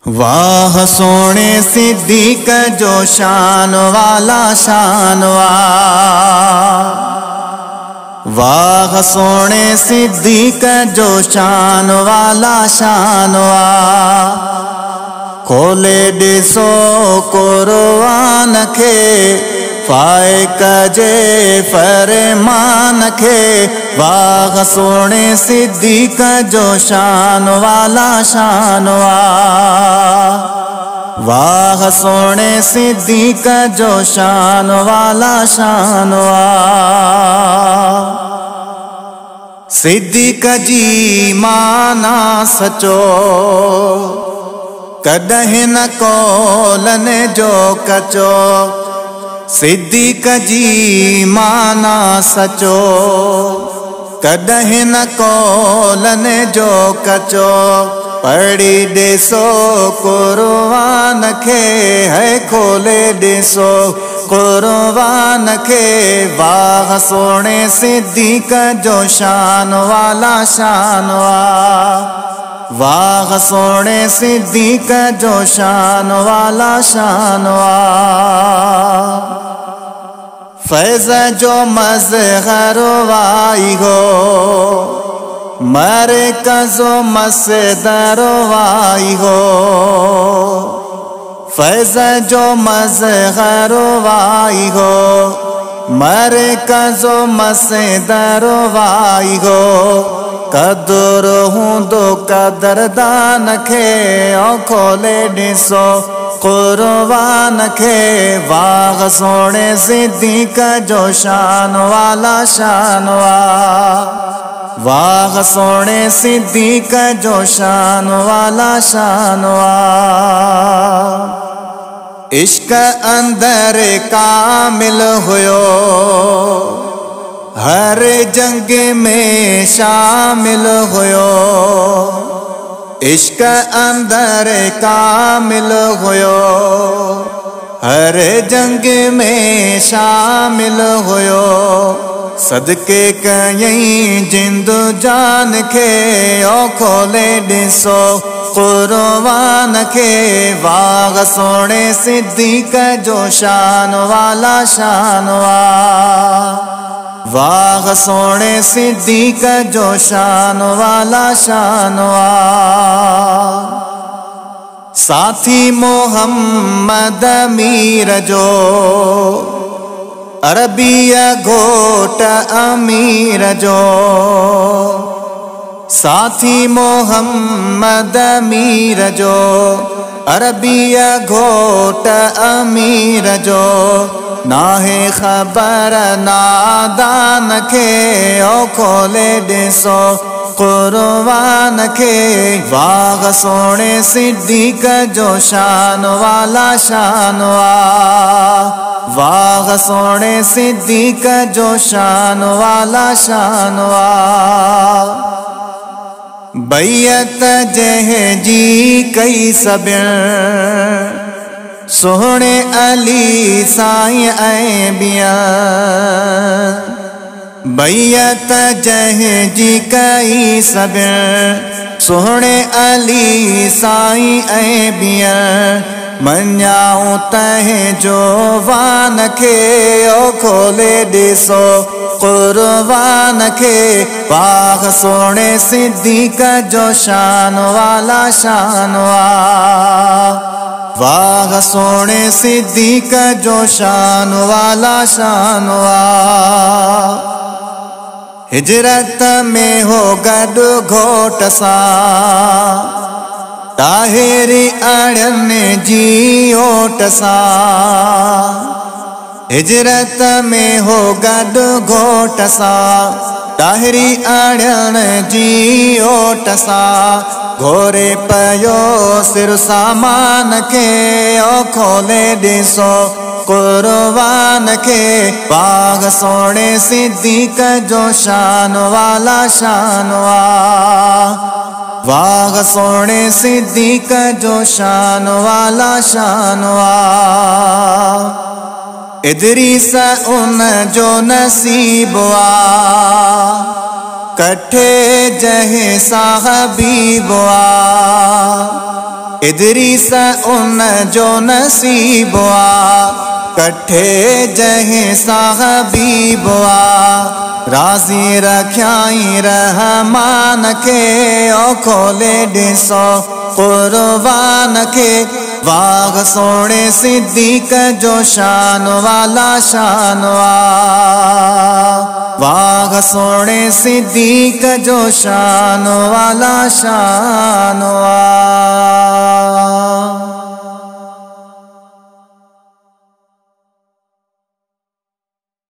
वाह सोने सिद्दीक जो शान वाला शान वाह सोने सिद्दीक जो शान वाला शान खोले ॾिसो कुरआन खे फाइक जे फरमान खे वाह सोने सिद्दीक जो शान वाला शान वाह सोने सिद्दीक जो शान वाला शान सिद्दीक जी माना सचो कॾहिं न कौलन जो कचो सिद्दीक जी माना सचो कॾहिं न कौलन जो कचो पढ़ी ॾिसो कुरआन खे है खोले ॾिसो कुरआन खे वाह सोने सिद्दीक जो शान वाला शान वाह सोने सिद्दीक जो शान वाला शान फैज़ जो मज़हर वाई हो मरकज़ो मसदर वाई हो फैज़ जो मज़हर वाई हो मरकज़ो मसदर वाई हो कदर हूंदो कदरदान खे खोले ॾिसो कुरआन खे वाह सोने सिद्दीक जो शान वाला शान वाह सोने सिद्दीक जो शान वाला शान इश्क अंदर कामिल हुयो हर जंग में शामिल हुयो इश्क अंदर कामिल हुयो हर जंग में शामिल हुयो सदके कयईं जिंदु जान खे खोले ॾिसो कुरआन खे वाह सोने सिद्दीक जो शान वाला शान वाह सोने सिद्दीक जो शान वाला शान साथी मोहम्मद अमीर जो अरबिया घोट अमीर जो साथी मोहम्मद अमीर जो अरबिया घोट अमीर जो नाहे खबर नादान खे खोले ॾिसो कुरआन खे वाह सोने सिद्दीक जो शान वाला शान वाह सोने सिद्दीक जो शान वाला शान बैयत जंहिं जी कई सबिर सोहणे अली साईं ऐं बिया बैयत जंहिं जी कई सबिर सोहणे अली साईं ऐं बिया मञाऊं तंहिं जो वान खे खोले ॾिसो कुरआन खे वाह सोने सिद्दीक जो शान वाला शान वाह सोने सिद्दीक जो शान वाला शान हिजरत में हो गॾु घोट सां ताहिरी अड़न जी ओट सां हिजरत में हो गॾु घोट सां ताहिरी अड़न जी ओट सां घोरे पयो सिर सामान खे खोले ॾिसो कुरआन खे वाह सोने सिद्दीक जो शान वाला शान वाह सोने सिद्दीक जो शान वाला शान इदरीस उन जो नसीब कठे जहे साहबी बुआ इदरीस उन जो नसीब आ, कठे जहीं साहबीब आ। राज़ी रख्याई रहमान के, ओ खोले ॾिसो कुर्बान के। वाग सोने सिद्दीक जो शान वाला शान वाग सोने सिद्दीक जो शान वाला शान